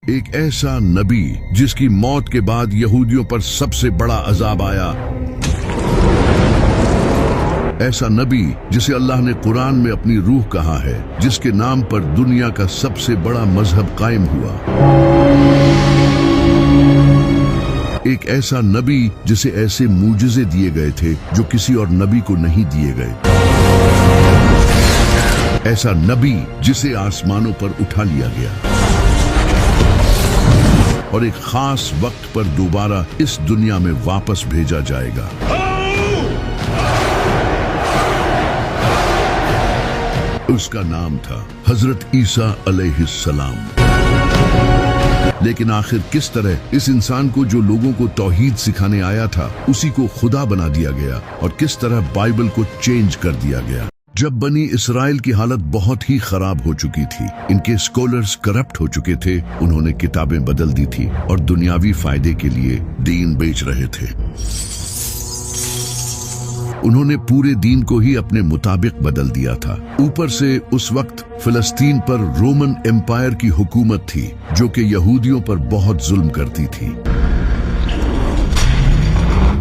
एक ऐसा नबी जिसकी मौत के बाद यहूदियों पर सबसे बड़ा अजाब आया, ऐसा नबी जिसे अल्लाह ने कुरान में अपनी रूह कहा है, जिसके नाम पर दुनिया का सबसे बड़ा मजहब कायम हुआ। एक ऐसा नबी जिसे ऐसे मूजिज़े दिए गए थे जो किसी और नबी को नहीं दिए गए। ऐसा नबी जिसे आसमानों पर उठा लिया गया और एक खास वक्त पर दोबारा इस दुनिया में वापस भेजा जाएगा। उसका नाम था हजरत ईसा अलैहिस्सलाम। लेकिन आखिर किस तरह इस इंसान को जो लोगों को तौहीद सिखाने आया था उसी को खुदा बना दिया गया और किस तरह बाइबल को चेंज कर दिया गया। जब बनी इसराइल की हालत बहुत ही खराब हो चुकी थी, इनके स्कॉलर्स करप्ट हो चुके थे, उन्होंने किताबें बदल दी थी और दुनियावी फायदे के लिए दीन बेच रहे थे। उन्होंने पूरे दीन को ही अपने मुताबिक बदल दिया था। ऊपर से उस वक्त फिलिस्तीन पर रोमन एम्पायर की हुकूमत थी जो कि यहूदियों पर बहुत जुल्म करती थी।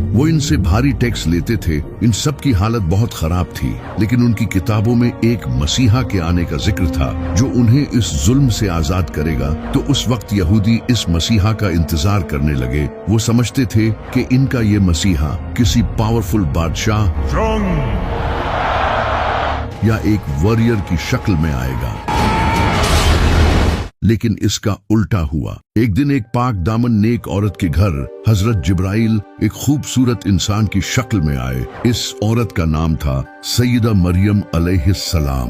वो इनसे भारी टैक्स लेते थे। इन सब की हालत बहुत खराब थी, लेकिन उनकी किताबों में एक मसीहा के आने का जिक्र था जो उन्हें इस जुल्म से आजाद करेगा। तो उस वक्त यहूदी इस मसीहा का इंतजार करने लगे। वो समझते थे कि इनका ये मसीहा किसी पावरफुल बादशाह या एक वॉरियर की शक्ल में आएगा, लेकिन इसका उल्टा हुआ। एक दिन एक पाक दामन नेक औरत के घर हजरत जिब्राइल एक खूबसूरत इंसान की शक्ल में आए। इस औरत का नाम था सैयदा मरियम अलैहिस्सलाम,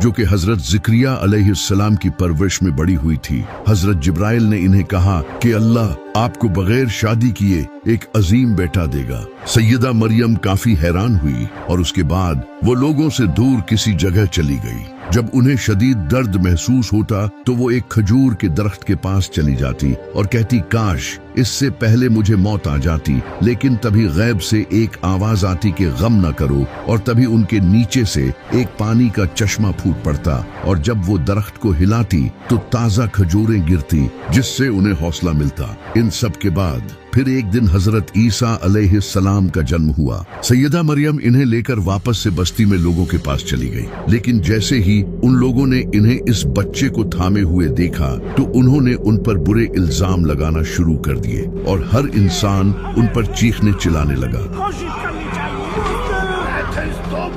जो कि हजरत ज़िक्रिया अलैहिस्सलाम की परवरिश में बड़ी हुई थी। हजरत जिब्राइल ने इन्हें कहा कि अल्लाह आपको बगैर शादी किए एक अजीम बेटा देगा। सैयदा मरियम काफी हैरान हुई और उसके बाद वो लोगों से दूर किसी जगह चली गई। जब उन्हें शदीद दर्द महसूस होता तो वो एक खजूर के दरख्त के पास चली जाती और कहती, काश इससे पहले मुझे मौत आ जाती। लेकिन तभी गैब से एक आवाज आती कि गम न करो, और तभी उनके नीचे से एक पानी का चश्मा फूट पड़ता और जब वो दरख्त को हिलाती तो ताजा खजूरें गिरती जिससे उन्हें हौसला मिलता। इन सब के बाद फिर एक दिन हजरत ईसा अलैहिस्सलाम का जन्म हुआ। सैयदा मरियम इन्हें लेकर वापस से बस्ती में लोगों के पास चली गई, लेकिन जैसे ही उन लोगों ने इन्हें इस बच्चे को थामे हुए देखा तो उन्होंने उन पर बुरे इल्जाम लगाना शुरू कर दिए और हर इंसान उन पर चीखने चिल्लाने लगा।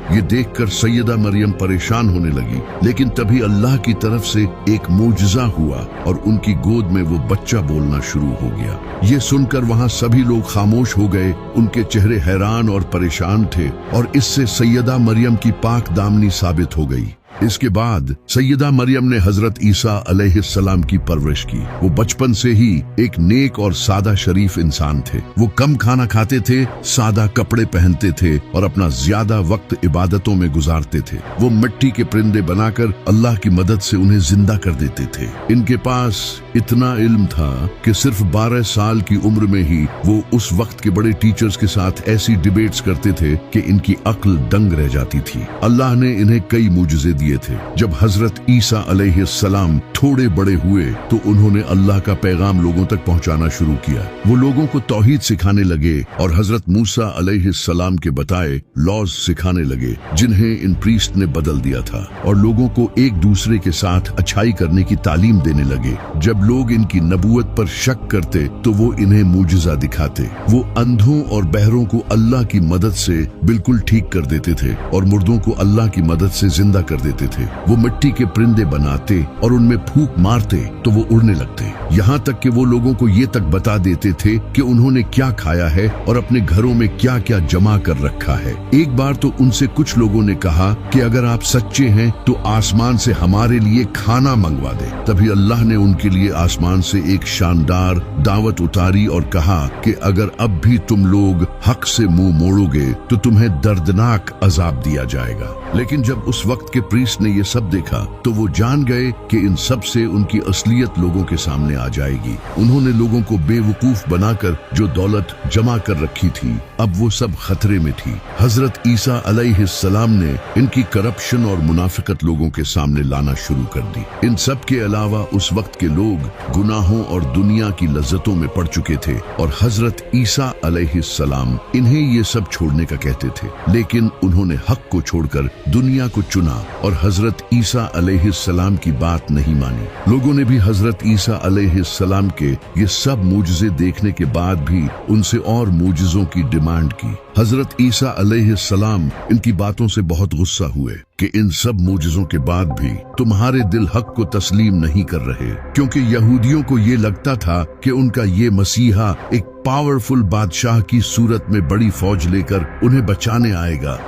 ये देखकर सैयदा मरियम परेशान होने लगी, लेकिन तभी अल्लाह की तरफ से एक मोजज़ा हुआ और उनकी गोद में वो बच्चा बोलना शुरू हो गया। ये सुनकर वहाँ सभी लोग खामोश हो गए। उनके चेहरे हैरान और परेशान थे और इससे सैयदा मरियम की पाक दामनी साबित हो गई। इसके बाद सैयदा मरियम ने हजरत ईसा अलैहिस्सलाम की परवरिश की। वो बचपन से ही एक नेक और सादा शरीफ इंसान थे। वो कम खाना खाते थे, सादा कपड़े पहनते थे और अपना ज्यादा वक्त इबादतों में गुजारते थे। वो मिट्टी के परिंदे बनाकर अल्लाह की मदद से उन्हें जिंदा कर देते थे। इनके पास इतना इल्म था कि सिर्फ 12 साल की उम्र में ही वो उस वक्त के बड़े टीचर्स के साथ ऐसी डिबेट्स करते थे कि इनकी अक्ल दंग रह जाती थी। अल्लाह ने इन्हें कई मुजज़े दिए थे। जब हजरत ईसा अलैहिस्सलाम थोड़े बड़े हुए तो उन्होंने अल्लाह का पैगाम लोगों तक पहुंचाना शुरू किया। वो लोगों को तौहीद सिखाने लगे और हजरत मूसा अलैहिस्सलाम के बताए लॉज सिखाने लगे, जिन्हें इन प्रीस्ट ने बदल दिया था, और लोगों को एक दूसरे के साथ अच्छाई करने की तालीम देने लगे। जब लोग इनकी नबूवत पर शक करते तो वो इन्हें मुजज़ा दिखाते। वो अंधों और बहरों को अल्लाह की मदद से बिल्कुल ठीक कर देते थे और मुर्दों को अल्लाह की मदद से जिंदा कर देते थे। वो मिट्टी के परिंदे बनाते और उनमें फूंक मारते तो वो उड़ने लगते। यहाँ तक कि वो लोगों को ये तक बता देते थे कि उन्होंने क्या खाया है और अपने घरों में क्या क्या जमा कर रखा है। एक बार तो उनसे कुछ लोगों ने कहा कि अगर आप सच्चे हैं तो आसमान से हमारे लिए खाना मंगवा दे। तभी अल्लाह ने उनके लिए आसमान से एक शानदार दावत उतारी और कहा कि अगर अब भी तुम लोग हक से मुंह मोड़ोगे तो तुम्हें दर्दनाक अजाब दिया जाएगा। लेकिन जब उस वक्त के प्रीस्ट ने ये सब देखा तो वो जान गए कि इन सब से उनकी असलियत लोगों के सामने आ जाएगी। उन्होंने लोगों को बेवकूफ बनाकर जो दौलत जमा कर रखी थी, अब वो सब खतरे में थी। हजरत ईसा अलैहिस्सलाम ने इनकी करप्शन और मुनाफिकत लोगों के सामने लाना शुरू कर दी। इन सब के अलावा उस वक्त के लोग गुनाहों और दुनिया की लज्जतों में पड़ चुके थे और हजरत ईसा अलैहिस्सलाम इन्हें ये सब छोड़ने का कहते थे, लेकिन उन्होंने हक को छोड़कर दुनिया को चुना और हजरत ईसा अलैहिस्सलाम की बात नहीं मानी। लोगों ने भी हजरत ईसा अलैहिस्सलाम के ये सब मूजिज़े देखने के बाद भी उनसे और मूजिज़ों की डिमांड की। हजरत ईसा अलैहिस्सलाम इनकी बातों से बहुत गुस्सा हुए कि इन सब मूजिज़ों के बाद भी तुम्हारे दिल हक को तस्लीम नहीं कर रहे, क्योंकि यहूदियों को ये लगता था कि उनका ये मसीहा एक पावरफुल बादशाह की सूरत में बड़ी फौज लेकर उन्हें बचाने आएगा।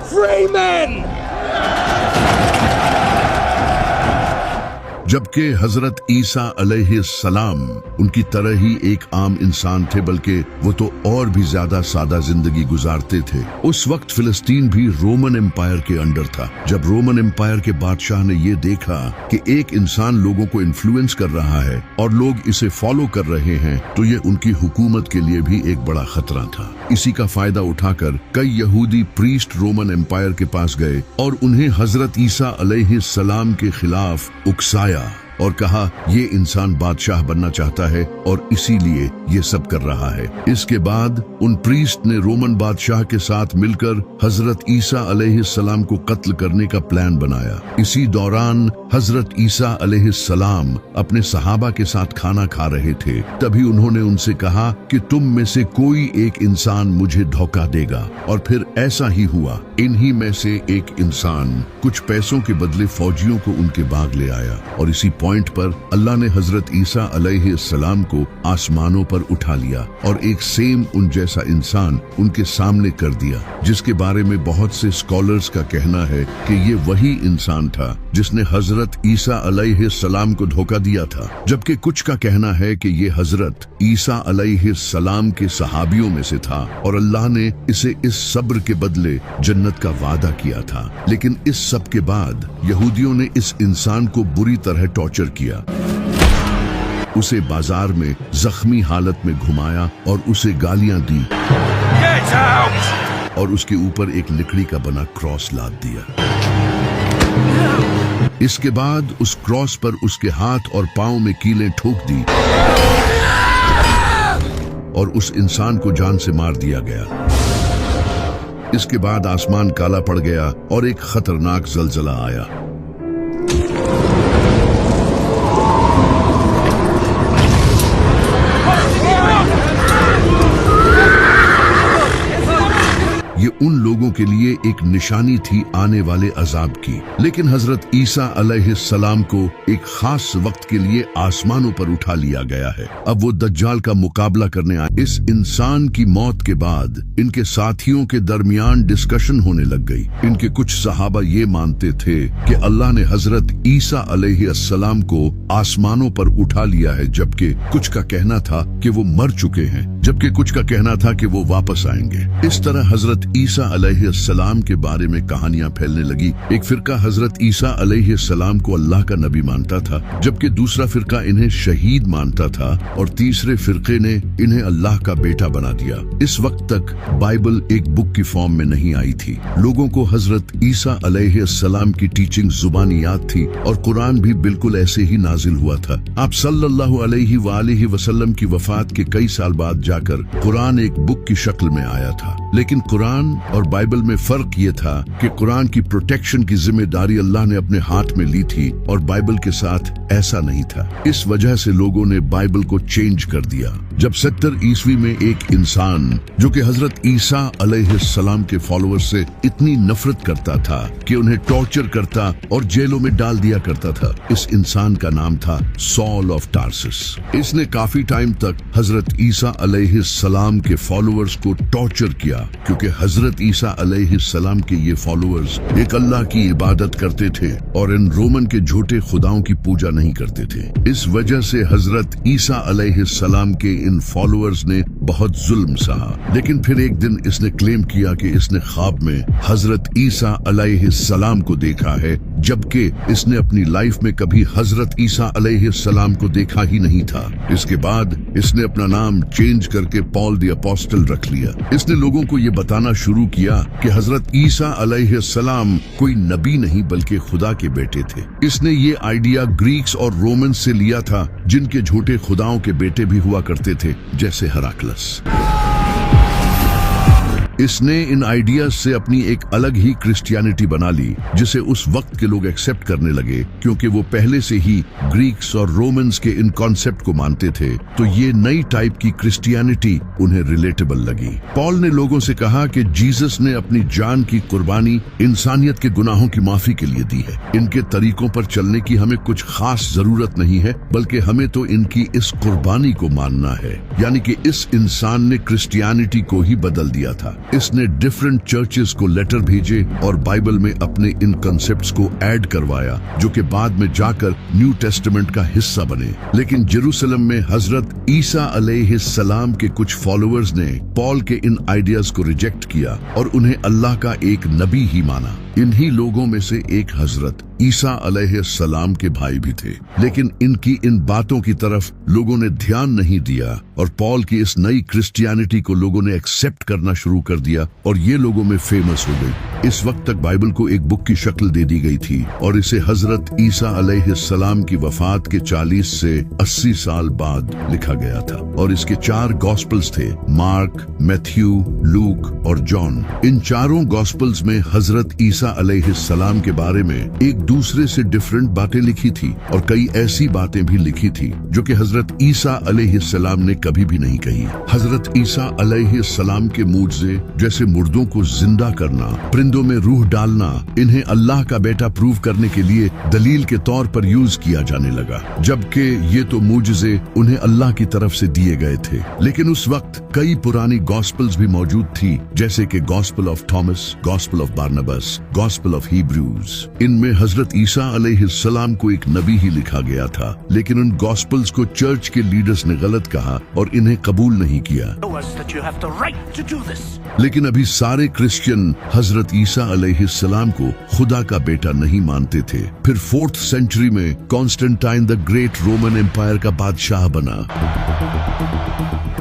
जबकि हजरत ईसा अलैहिस्सलाम उनकी तरह ही एक आम इंसान थे, बल्कि वो तो और भी ज्यादा सादा जिंदगी गुजारते थे। उस वक्त फिलिस्तीन भी रोमन एम्पायर के अंडर था। जब रोमन एम्पायर के बादशाह ने ये देखा कि एक इंसान लोगों को इन्फ्लुएंस कर रहा है और लोग इसे फॉलो कर रहे हैं, तो ये उनकी हुकूमत के लिए भी एक बड़ा खतरा था। इसी का फायदा उठाकर कई यहूदी प्रीस्ट रोमन एम्पायर के पास गए और उन्हें हजरत ईसा अलैहिस्सलाम के खिलाफ उकसाया और कहा ये इंसान बादशाह बनना चाहता है और इसीलिए ये सब कर रहा है। इसके बाद उन प्रीस्ट ने रोमन बादशाह के साथ मिलकर हजरत ईसा अलैहिस्सलाम को कत्ल करने का प्लान बनाया। इसी दौरान हजरत ईसा अलैहिस्सलाम अपने सहाबा के साथ खाना खा रहे थे। तभी उन्होंने उनसे कहा कि तुम में से कोई एक इंसान मुझे धोखा देगा, और फिर ऐसा ही हुआ। इन्हीं में से एक इंसान कुछ पैसों के बदले फौजियों को उनके बाग ले आया और इसी पॉइंट पर अल्लाह ने हजरत ईसा अलैहिस्सलाम को आसमानों पर उठा लिया और एक सेम उन जैसा इंसान उनके सामने कर दिया, जिसके बारे में बहुत से स्कॉलर्स का कहना है कि ये वही इंसान था जिसने हजरत ईसा अलैहिस्सलाम को धोखा दिया था। जबकि कुछ का कहना है कि ये हजरत ईसा अलैहिस्सलाम के सहाबियों में से था और अल्लाह ने इसे इस सब्र के बदले जन्नत का वादा किया था। लेकिन इस सब के बाद यहूदियों ने इस इंसान को बुरी तरह टॉर्चर किया। उसे बाजार में जख्मी हालत में घुमाया और उसे गालियां दी और उसके ऊपर एक लकड़ी का बना क्रॉस लाद दिया। इसके बाद उस क्रॉस पर उसके हाथ और पांव में कीलें ठोक दी और उस इंसान को जान से मार दिया गया। इसके बाद आसमान काला पड़ गया और एक खतरनाक ज़लज़ला आया। ये उन लोगों के लिए एक निशानी थी आने वाले अजाब की। लेकिन हजरत ईसा अलैहिस्सलाम को एक खास वक्त के लिए आसमानों पर उठा लिया गया है। अब वो दज्जाल का मुकाबला करने आए। इस इंसान की मौत के बाद इनके साथियों के दरमियान डिस्कशन होने लग गई। इनके कुछ सहाबा ये मानते थे कि अल्लाह ने हजरत ईसा अलैहिस्सलाम को आसमानों पर उठा लिया है, जबकि कुछ का कहना था कि वो मर चुके हैं, जबकि कुछ का कहना था कि वो वापस आएंगे। इस तरह हजरत ईसा अलैहिस्सलाम के बारे में कहानियां फैलने लगी। एक फिरका हजरत ईसा अलैहिस्सलाम को अल्लाह का नबी मानता था, जबकि दूसरा फिरका इन्हें शहीद मानता था और तीसरे फिरके ने इन्हें अल्लाह का बेटा बना दिया। इस वक्त तक बाइबल एक बुक की फॉर्म में नहीं आई थी। लोगों को हजरत ईसा अलैहिस्सलाम की टीचिंग जुबानी याद थी और कुरान भी बिल्कुल ऐसे ही नाजिल हुआ था। आप सल्लल्लाहु अलैहि वसल्लम की वफात के कई साल बाद जाकर कुरान एक बुक की शक्ल में आया था। लेकिन कुरान और बाइबल में फर्क ये था कि कुरान की प्रोटेक्शन की जिम्मेदारी अल्लाह ने अपने हाथ में ली थी और बाइबल के साथ ऐसा नहीं था। इस वजह से लोगों ने बाइबल को चेंज कर दिया। जब 70 ईस्वी में एक इंसान जो कि हजरत ईसा अलैहिस्सलाम के फॉलोअर्स से इतनी नफरत करता था कि उन्हें टॉर्चर करता और जेलों में डाल दिया करता था, इस इंसान का नाम था सॉल ऑफ टार्सस। इसने काफी टाइम तक हजरत ईसा अलैहिस्सलाम के फॉलोअर्स को टॉर्चर किया, क्योंकि हजरत ईसा अलैहिस्सलाम के ये फॉलोअर्स एक अल्लाह की इबादत करते थे और इन रोमन के झूठे खुदाओं की पूजा नहीं करते थे। इस वजह से हजरत ईसा अलैहिस्सलाम के इन फॉलोअर्स ने बहुत जुल्म सहा। लेकिन फिर एक दिन इसने क्लेम किया कि इसने ख्वाब में हजरत ईसा अलैहिस्सलाम को देखा है, जबकि इसने अपनी लाइफ में कभी हजरत ईसा अलैहिस्सलाम को देखा ही नहीं था। इसके बाद इसने अपना नाम चेंज करके पॉल द अपोस्टल रख लिया। इसने लोगों को ये बताना शुरू किया कि हजरत ईसा अलैहिस्सलाम कोई नबी नहीं बल्कि खुदा के बेटे थे। इसने ये आइडिया ग्रीक्स और रोमन्स से लिया था, जिनके झूठे खुदाओं के बेटे भी हुआ करते थे, जैसे हेराक्लस। इसने इन आइडियाज से अपनी एक अलग ही क्रिश्चियनिटी बना ली, जिसे उस वक्त के लोग एक्सेप्ट करने लगे, क्योंकि वो पहले से ही ग्रीक्स और रोमन्स के इन कॉन्सेप्ट को मानते थे। तो ये नई टाइप की क्रिश्चियनिटी उन्हें रिलेटेबल लगी। पॉल ने लोगों से कहा कि जीसस ने अपनी जान की कुर्बानी इंसानियत के गुनाहों की माफी के लिए दी है। इनके तरीकों पर चलने की हमें कुछ खास जरूरत नहीं है, बल्कि हमें तो इनकी इस कुर्बानी को मानना है। यानी कि इस इंसान ने क्रिश्चियनिटी को ही बदल दिया था। इसने डिफरेंट चर्चेस को लेटर भेजे और बाइबल में अपने इन कॉन्सेप्ट्स को ऐड करवाया, जो कि बाद में जाकर न्यू टेस्टामेंट का हिस्सा बने। लेकिन जेरूसलम में हजरत ईसा अलैहिस्सलाम के कुछ फॉलोअर्स ने पॉल के इन आइडियाज को रिजेक्ट किया और उन्हें अल्लाह का एक नबी ही माना। इन्हीं लोगों में से एक हजरत ईसा अलैहिस्सलाम के भाई भी थे। लेकिन इनकी इन बातों की तरफ लोगों ने ध्यान नहीं दिया और पॉल की इस नई क्रिश्चियनिटी को लोगों ने एक्सेप्ट करना शुरू कर दिया और ये लोगों में फेमस हो गई। इस वक्त तक बाइबल को एक बुक की शक्ल दे दी गई थी और इसे हजरत ईसा अलैहिस्सलाम की वफात के 40 से 80 साल बाद लिखा गया था और इसके 4 गॉस्पल्स थे, मार्क, मैथ्यू, लूक और जॉन। इन चारों गॉस्पल्स में हजरत ईसा अलैहिस्सलाम के बारे में एक दूसरे से डिफरेंट बातें लिखी थी और कई ऐसी बातें भी लिखी थी जो कि हजरत ईसा अलैहिस्सलाम ने कभी भी नहीं कही। हजरत ईसा अलैहिस्सलाम के मूजज़े जैसे मुर्दों को जिंदा करना, परिंदों में रूह डालना, इन्हें अल्लाह का बेटा प्रूव करने के लिए दलील के तौर पर यूज किया जाने लगा, जबकि ये तो मूजज़े उन्हें अल्लाह की तरफ से दिए गए थे। लेकिन उस वक्त कई पुरानी गॉस्पल्स भी मौजूद थी, जैसे कि gospel of Thomas, gospel of Barnabas, gospel of Hebrews. इनमें हजरत ईसा अलैहिस्सलाम को एक नबी ही लिखा गया था, लेकिन उन गॉस्पल्स को चर्च के लीडर्स ने गलत कहा और इन्हें कबूल नहीं किया। लेकिन अभी सारे क्रिश्चियन हजरत ईसा अलैहिस्सलाम को खुदा का बेटा नहीं मानते थे। फिर 4th सेंचुरी में Constantine the great Roman empire का बादशाह बना।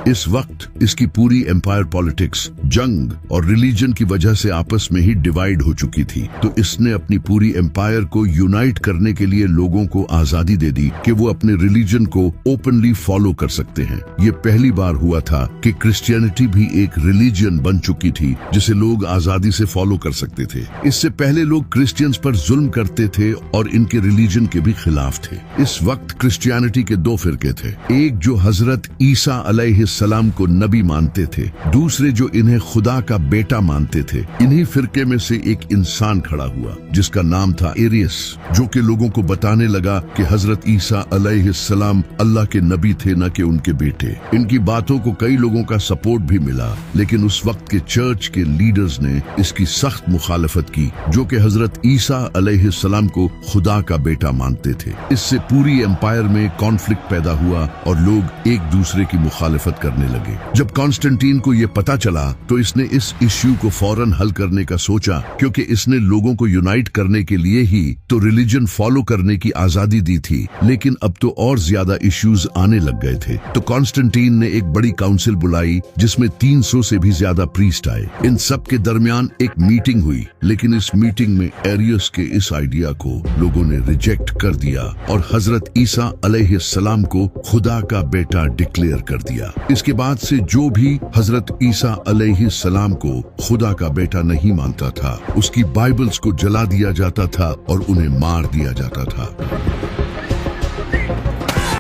इस वक्त इसकी पूरी एम्पायर पॉलिटिक्स, जंग और रिलीजन की वजह से आपस में ही डिवाइड हो चुकी थी। तो इसने अपनी पूरी एम्पायर को यूनाइट करने के लिए लोगों को आजादी दे दी कि वो अपने रिलीजन को ओपनली फॉलो कर सकते हैं। ये पहली बार हुआ था कि क्रिश्चियनिटी भी एक रिलीजन बन चुकी थी जिसे लोग आजादी से फॉलो कर सकते थे। इससे पहले लोग क्रिश्चियंस पर जुल्म करते थे और इनके रिलीजन के भी खिलाफ थे। इस वक्त क्रिश्चियनिटी के 2 फिरके थे, एक जो हजरत ईसा अलैहिस्सलाम को नबी मानते थे, दूसरे जो इन्हें खुदा का बेटा मानते थे। इन्हीं फिरके में से एक इंसान खड़ा हुआ जिसका नाम था एरियस, जो कि लोगों को बताने लगा कि हजरत ईसा अलैहिस्सलाम अल्लाह के नबी थे, न कि उनके बेटे। इनकी बातों को कई लोगों का सपोर्ट भी मिला, लेकिन उस वक्त के चर्च के लीडर्स ने इसकी सख्त मुखालफत की, जो कि हजरत ईसा अलैहिस्सलाम को खुदा का बेटा मानते थे। इससे पूरी एम्पायर में कॉन्फ्लिक्ट पैदा हुआ और लोग एक दूसरे की मुखालफत करने लगे। जब कॉन्स्टेंटीन को यह पता चला तो इसने इस इश्यू को फौरन हल करने का सोचा, क्योंकि इसने लोगों को यूनाइट करने के लिए ही तो रिलीजन फॉलो करने की आजादी दी थी, लेकिन अब तो और ज्यादा इश्यूज आने लग गए थे। तो कॉन्स्टेंटीन ने एक बड़ी काउंसिल बुलाई जिसमें 300 से भी ज्यादा प्रीस्ट आए। इन सब के दरमियान एक मीटिंग हुई, लेकिन इस मीटिंग में एरियस के इस आइडिया को लोगों ने रिजेक्ट कर दिया और हजरत ईसा अलैहिस्सलाम को खुदा का बेटा डिक्लेयर कर दिया। इसके बाद से जो भी हजरत ईसा अलैहिस्सलाम को खुदा का बेटा नहीं मानता था, उसकी बाइबल्स को जला दिया जाता था और उन्हें मार दिया जाता था।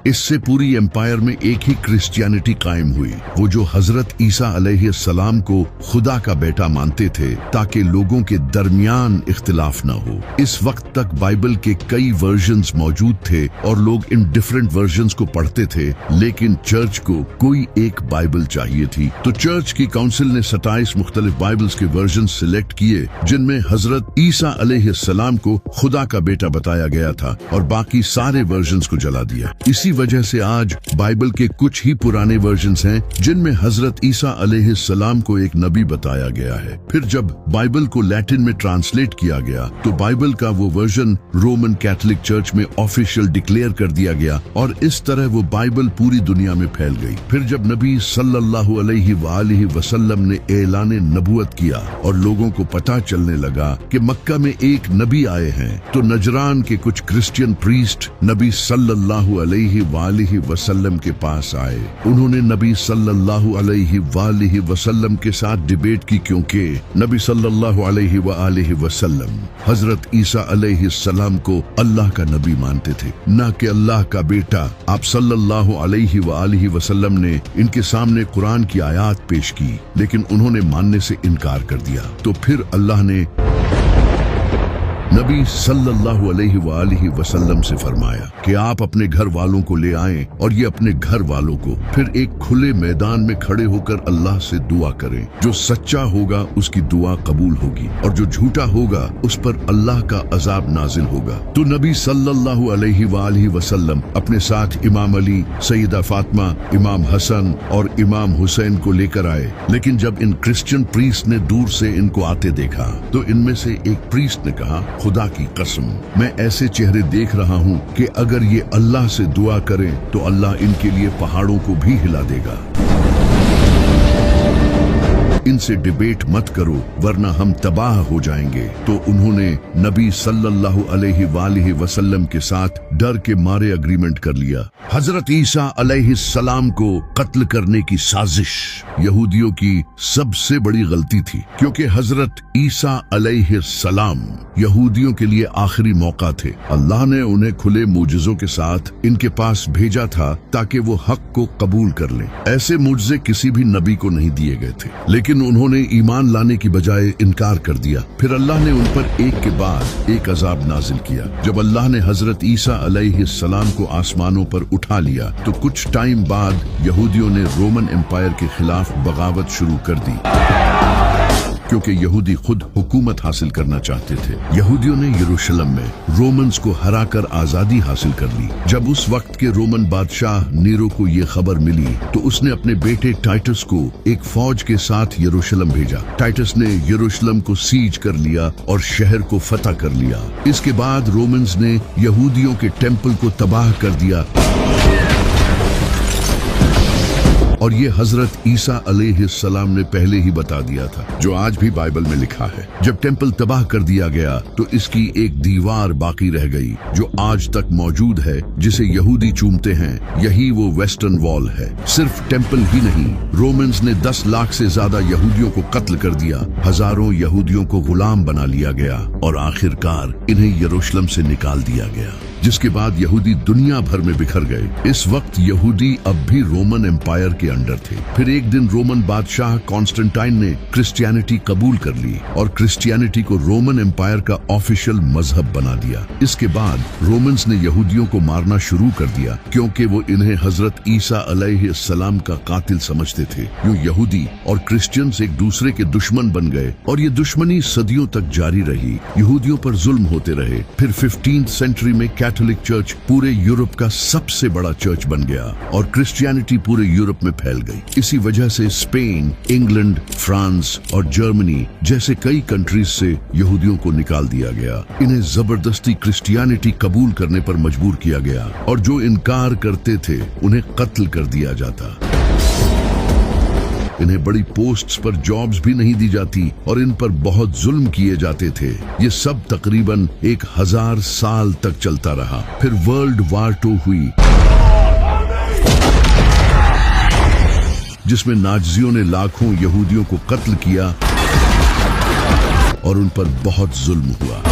इससे पूरी एम्पायर में एक ही क्रिश्चियनिटी कायम हुई, वो जो हजरत ईसा अलैहिस्सलाम को खुदा का बेटा मानते थे, ताकि लोगों के दरमियान इख्तिलाफ न हो। इस वक्त तक बाइबल के कई वर्जन्स मौजूद थे और लोग इन डिफरेंट वर्जन्स को पढ़ते थे, लेकिन चर्च को कोई एक बाइबल चाहिए थी। तो चर्च की काउंसिल ने 27 मुख्तलिफ बाइबल्स के वर्जन सिलेक्ट किए, जिनमें हजरत ईसा अलैहिस्सलाम को खुदा का बेटा बताया गया था, और बाकी सारे वर्जन्स को जला दिया। इसी वजह से आज बाइबल के कुछ ही पुराने वर्जन्स हैं जिनमें हजरत ईसा अलैहिस्सलाम को एक नबी बताया गया है। फिर जब बाइबल को लैटिन में ट्रांसलेट किया गया तो बाइबल का वो वर्जन रोमन कैथोलिक चर्च में ऑफिशियल डिक्लेयर कर दिया गया और इस तरह वो बाइबल पूरी दुनिया में फैल गई। फिर जब नबी सल्लल्लाहु अलैहि वसल्लम ने ऐलान नबुवत किया और लोगों को पता चलने लगा कि मक्का में एक नबी आए हैं, तो नजरान के कुछ क्रिश्चियन प्रीस्ट नबी सल्लल्लाहु अलैहि वसल्लम के पास आए। उन्होंने नबी सल्लल्लाहु अलैहि वसल्लम के साथ डिबेट की, क्योंकि नबी सल्लल्लाहु अलैहि वसल्लम हजरत ईसा अलैहिस्सलाम को अल्लाह का नबी मानते थे, न कि अल्लाह का बेटा। आप सल्लल्लाहु अलैहि वसल्लम ने इनके सामने कुरान की आयत पेश की, लेकिन उन्होंने मानने से इनकार कर दिया। तो फिर अल्लाह ने नबी सल्लल्लाहु अलैहि वसल्लम से फरमाया कि आप अपने घर वालों को ले आएं और ये अपने घर वालों को फिर एक खुले मैदान में खड़े होकर अल्लाह से दुआ करें। जो सच्चा होगा उसकी दुआ कबूल होगी और जो झूठा होगा उस पर अल्लाह का अजाब नाजिल होगा। तो नबी सल्लल्लाहु अलैहि वसल्लम अपने साथ इमाम अली, सैयदा फातिमा, इमाम हसन और इमाम हुसैन को लेकर आए। लेकिन जब इन क्रिश्चियन प्रीस्ट ने दूर से इनको आते देखा तो इनमें से एक प्रीस्ट ने कहा, खुदा की कसम, मैं ऐसे चेहरे देख रहा हूँ कि अगर ये अल्लाह से दुआ करें तो अल्लाह इनके लिए पहाड़ों को भी हिला देगा। इनसे डिबेट मत करो वरना हम तबाह हो जाएंगे। तो उन्होंने नबी सल्लल्लाहु अलैहि वसल्लम के साथ डर के मारे एग्रीमेंट कर लिया। हजरत ईसा अलैहिस्सलाम को कत्ल करने की साजिश यहूदियों की सबसे बड़ी गलती थी, क्योंकि हजरत ईसा अलैहिस्सलाम यहूदियों के लिए आखिरी मौका थे। अल्लाह ने उन्हें खुले मुजज़ों के साथ इनके पास भेजा था ताकि वो हक को कबूल कर लें। ऐसे मुजज़े किसी भी नबी को नहीं दिए गए थे, लेकिन उन्होंने ईमान लाने की बजाय इनकार कर दिया। फिर अल्लाह ने उन पर एक के बाद एक अजाब नाजिल किया। जब अल्लाह ने हजरत ईसा अलैहिस्सलाम को आसमानों पर उठा लिया तो कुछ टाइम बाद यहूदियों ने रोमन एम्पायर के खिलाफ बगावत शुरू कर दी, क्योंकि यहूदी खुद हुकूमत हासिल करना चाहते थे। यहूदियों ने यरूशलेम में रोमन्स को हराकर आजादी हासिल कर ली। जब उस वक्त के रोमन बादशाह नीरो को ये खबर मिली तो उसने अपने बेटे टाइटस को एक फौज के साथ यरूशलेम भेजा। टाइटस ने यरूशलेम को सीज कर लिया और शहर को फतह कर लिया। इसके बाद रोमन्स ने यहूदियों के टेम्पल को तबाह कर दिया और ये हजरत ईसा अलैहिस्सलाम ने पहले ही बता दिया था, जो आज भी बाइबल में लिखा है। जब टेम्पल तबाह कर दिया गया तो इसकी एक दीवार बाकी रह गई जो आज तक मौजूद है, जिसे यहूदी चूमते हैं। यही वो वेस्टर्न वॉल है। सिर्फ टेम्पल ही नहीं, रोमन्स ने 10 लाख से ज्यादा यहूदियों को कत्ल कर दिया, हजारों यहूदियों को गुलाम बना लिया गया और आखिरकार इन्हें यरूशलेम से निकाल दिया गया, जिसके बाद यहूदी दुनिया भर में बिखर गए। इस वक्त यहूदी अब भी रोमन एम्पायर के अंडर थे। फिर एक दिन रोमन बादशाह कॉन्स्टेंटाइन ने क्रिश्चियनिटी कबूल कर ली और क्रिश्चियनिटी को रोमन एम्पायर का ऑफिशियल मजहब बना दिया। इसके बाद रोमन्स ने यहूदियों को मारना शुरू कर दिया, क्योंकि वो इन्हें हजरत ईसा अलैहिस्सलाम का कातिल समझते थे। यूं यहूदी और क्रिश्चियंस एक दूसरे के दुश्मन बन गए और ये दुश्मनी सदियों तक जारी रही। यहूदियों पर जुल्म होते रहे। फिर 15th सेंचुरी में कैथोलिक चर्च पूरे यूरोप का सबसे बड़ा चर्च बन गया और क्रिश्चियनिटी पूरे यूरोप में फैल गई। इसी वजह से स्पेन, इंग्लैंड, फ्रांस और जर्मनी जैसे कई कंट्रीज से यहूदियों को निकाल दिया गया। इन्हें जबरदस्ती क्रिश्चियनिटी कबूल करने पर मजबूर किया गया और जो इनकार करते थे उन्हें कत्ल कर दिया जाता। इन्हें बड़ी पोस्ट्स पर जॉब्स भी नहीं दी जाती और इन पर बहुत जुल्म किए जाते थे। ये सब तकरीबन 1000 साल तक चलता रहा। फिर वर्ल्ड वार 2 हुई, जिसमें नाज़ियों ने लाखों यहूदियों को कत्ल किया और उन पर बहुत जुल्म हुआ।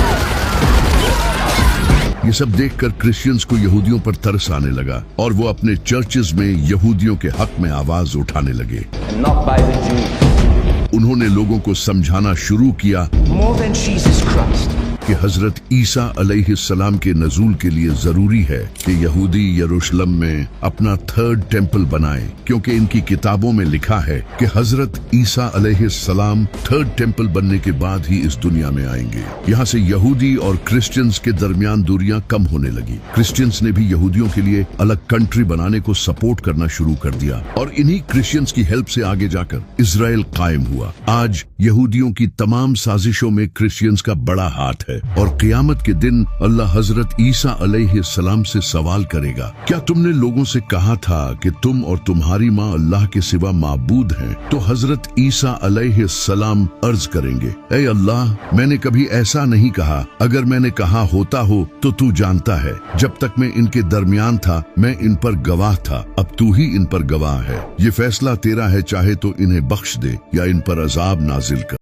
ये सब देखकर क्रिश्चियंस को यहूदियों पर तरस आने लगा और वो अपने चर्चेज में यहूदियों के हक में आवाज उठाने लगे। उन्होंने लोगों को समझाना शुरू किया कि हजरत ईसा अलैहिस्सलाम के नजूल के लिए जरूरी है कि यहूदी यरूशलेम में अपना थर्ड टेम्पल बनाएं, क्योंकि इनकी किताबों में लिखा है कि हजरत ईसा अलैहिस्सलाम थर्ड टेम्पल बनने के बाद ही इस दुनिया में आएंगे। यहाँ से यहूदी और क्रिश्चियंस के दरमियान दूरियां कम होने लगी। क्रिश्चियंस ने भी यहूदियों के लिए अलग कंट्री बनाने को सपोर्ट करना शुरू कर दिया और इन्हीं क्रिश्चियंस की हेल्प से आगे जाकर इजराइल कायम हुआ। आज यहूदियों की तमाम साजिशों में क्रिश्चियंस का बड़ा हाथ है और क़यामत के दिन अल्लाह हजरत ईसा अलैहिस्सलाम से सवाल करेगा, क्या तुमने लोगों से कहा था कि तुम और तुम्हारी माँ अल्लाह के सिवा माबूद हैं? तो हजरत ईसा अलैहिस्सलाम अर्ज करेंगे, ऐ अल्लाह, मैंने कभी ऐसा नहीं कहा। अगर मैंने कहा होता हो तो तू जानता है, जब तक मैं इनके दरमियान था मैं इन पर गवाह था, अब तू ही इन पर गवाह है। ये फैसला तेरा है, चाहे तो इन्हें बख्श दे या इन पर अजाब नाजिल कर।